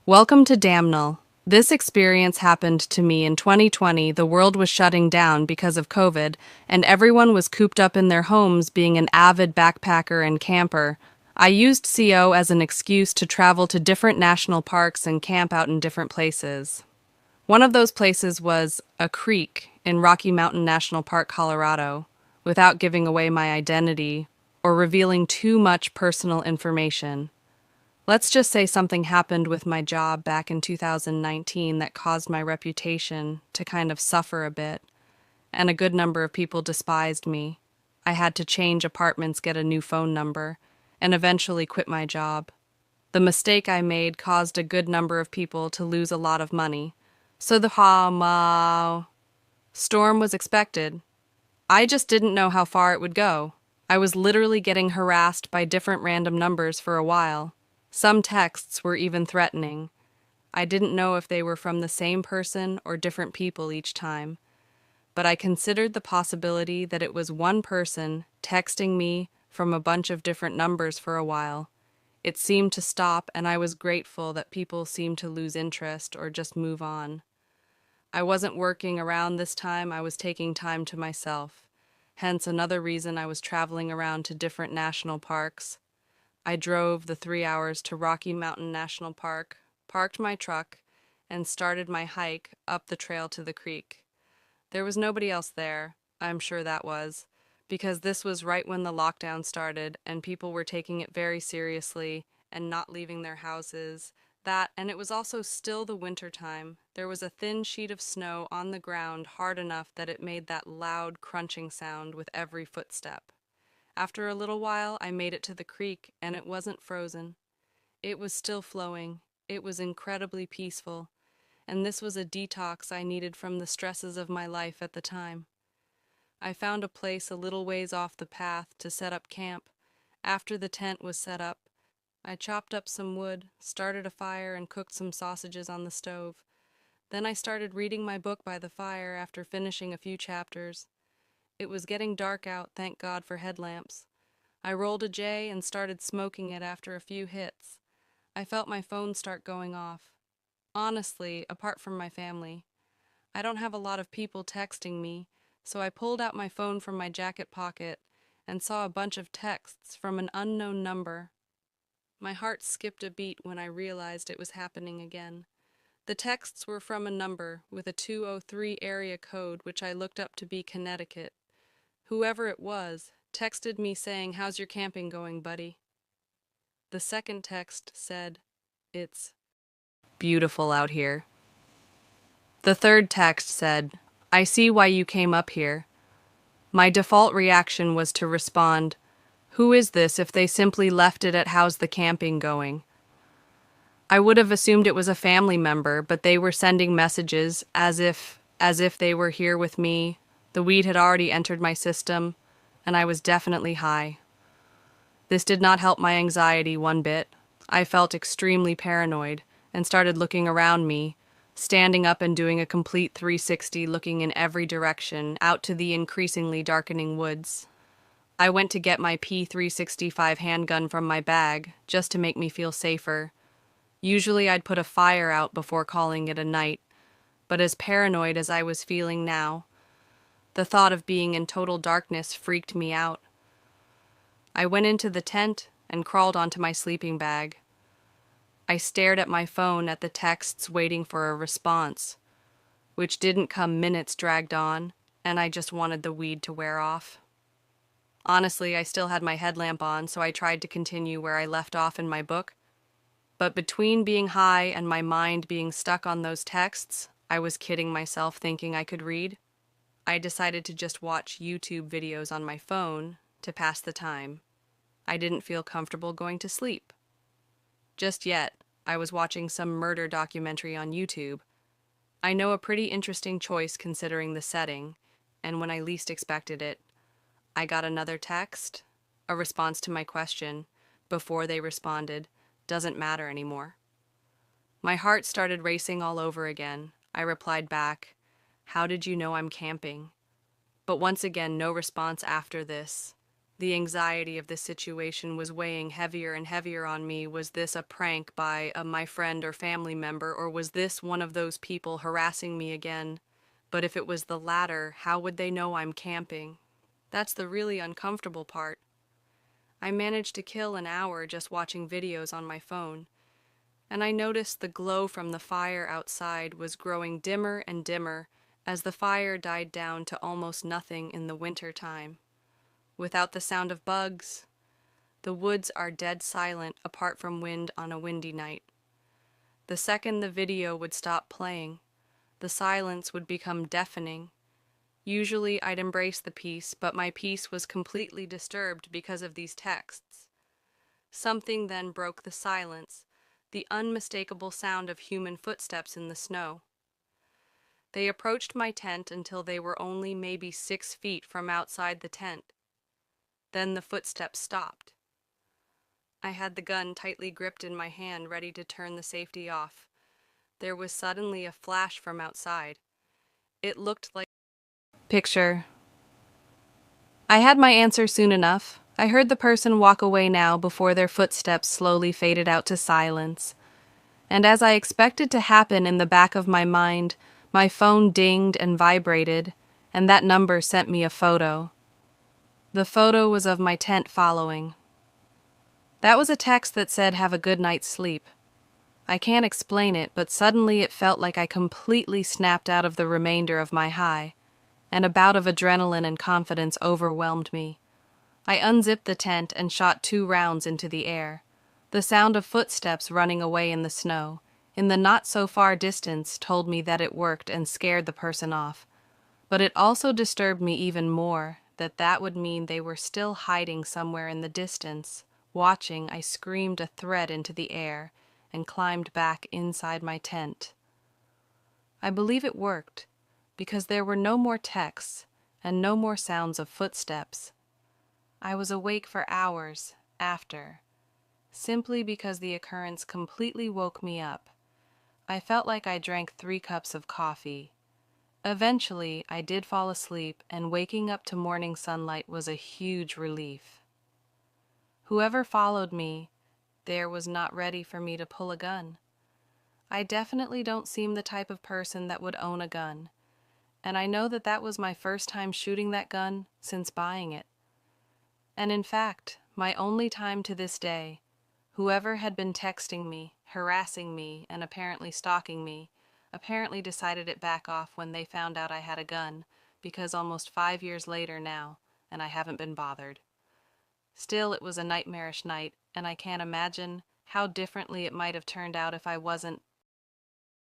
Welcome to Damnall. This experience happened to me in 2020. The world was shutting down because of COVID, and everyone was cooped up in their homes being an avid backpacker and camper. I used CO as an excuse to travel to different national parks and camp out in different places. One of those places was a creek in Rocky Mountain National Park, Colorado, without giving away my identity or revealing too much personal information. Let's just say something happened with my job back in 2019 that caused my reputation to kind of suffer a bit, and a good number of people despised me. I had to change apartments, get a new phone number, and eventually quit my job. The mistake I made caused a good number of people to lose a lot of money, so the storm was expected. I just didn't know how far it would go. I was literally getting harassed by different random numbers for a while. Some texts were even threatening. I didn't know if they were from the same person or different people each time, but I considered the possibility that it was one person texting me from a bunch of different numbers for a while. It seemed to stop, and I was grateful that people seemed to lose interest or just move on. I wasn't working around this time, I was taking time to myself. Hence another reason I was traveling around to different national parks. I drove the 3 hours to Rocky Mountain National Park, parked my truck, and started my hike up the trail to the creek. There was nobody else there, I'm sure that was, because this was right when the lockdown started and people were taking it very seriously and not leaving their houses. And it was also still the winter time. There was a thin sheet of snow on the ground hard enough that it made that loud crunching sound with every footstep. After a little while, I made it to the creek, and it wasn't frozen. It was still flowing. It was incredibly peaceful, and this was a detox I needed from the stresses of my life at the time. I found a place a little ways off the path to set up camp. After the tent was set up, I chopped up some wood, started a fire, and cooked some sausages on the stove. Then I started reading my book by the fire after finishing a few chapters. It was getting dark out, thank God for headlamps. I rolled a J and started smoking it after a few hits. I felt my phone start going off. Honestly, apart from my family, I don't have a lot of people texting me, so I pulled out my phone from my jacket pocket and saw a bunch of texts from an unknown number. My heart skipped a beat when I realized it was happening again. The texts were from a number with a 203 area code, which I looked up to be Connecticut. Whoever it was texted me saying, "How's your camping going, buddy?" The second text said, "It's beautiful out here." The third text said, "I see why you came up here." My default reaction was to respond, "Who is this?" if they simply left it at "How's the camping going?" I would have assumed it was a family member, but they were sending messages as if they were here with me. The weed had already entered my system, and I was definitely high. This did not help my anxiety one bit. I felt extremely paranoid and started looking around me, standing up and doing a complete 360, looking in every direction, out to the increasingly darkening woods. I went to get my P365 handgun from my bag, just to make me feel safer. Usually I'd put a fire out before calling it a night, but as paranoid as I was feeling now, the thought of being in total darkness freaked me out. I went into the tent and crawled onto my sleeping bag. I stared at my phone at the texts waiting for a response, which didn't come. Minutes dragged on, and I just wanted the weed to wear off. Honestly, I still had my headlamp on, so I tried to continue where I left off in my book. But between being high and my mind being stuck on those texts, I was kidding myself thinking I could read. I decided to just watch YouTube videos on my phone to pass the time. I didn't feel comfortable going to sleep. Just yet, I was watching some murder documentary on YouTube. I know, a pretty interesting choice considering the setting, and when I least expected it, I got another text, a response to my question. Before they responded, "Doesn't matter anymore." My heart started racing all over again. I replied back, "How did you know I'm camping?" But once again, no response after this. The anxiety of this situation was weighing heavier and heavier on me. Was this a prank by my friend or family member, or was this one of those people harassing me again? But if it was the latter, how would they know I'm camping? That's the really uncomfortable part. I managed to kill an hour just watching videos on my phone, and I noticed the glow from the fire outside was growing dimmer and dimmer as the fire died down to almost nothing in the winter time. Without the sound of bugs, the woods are dead silent apart from wind on a windy night. The second the video would stop playing, the silence would become deafening. Usually I'd embrace the peace, but my peace was completely disturbed because of these texts. Something then broke the silence, the unmistakable sound of human footsteps in the snow. They approached my tent until they were only maybe 6 feet from outside the tent. Then the footsteps stopped. I had the gun tightly gripped in my hand, ready to turn the safety off. There was suddenly a flash from outside. It looked like picture. I had my answer soon enough. I heard the person walk away now before their footsteps slowly faded out to silence. And as I expected to happen in the back of my mind, my phone dinged and vibrated, and that number sent me a photo. The photo was of my tent following. That was a text that said, "Have a good night's sleep." I can't explain it, but suddenly it felt like I completely snapped out of the remainder of my high, and a bout of adrenaline and confidence overwhelmed me. I unzipped the tent and shot 2 rounds into the air. The sound of footsteps running away in the snow, in the not-so-far distance, told me that it worked and scared the person off. But it also disturbed me even more that would mean they were still hiding somewhere in the distance. Watching, I screamed a threat into the air and climbed back inside my tent. I believe it worked, because there were no more texts and no more sounds of footsteps. I was awake for hours after, simply because the occurrence completely woke me up. I felt like I drank 3 cups of coffee. Eventually, I did fall asleep, and waking up to morning sunlight was a huge relief. Whoever followed me there was not ready for me to pull a gun. I definitely don't seem the type of person that would own a gun, and I know that was my first time shooting that gun since buying it. And in fact, my only time to this day. Whoever had been texting me, harassing me, and apparently stalking me, apparently decided it back off when they found out I had a gun, because almost 5 years later now, and I haven't been bothered. Still, it was a nightmarish night, and I can't imagine how differently it might have turned out if I wasn't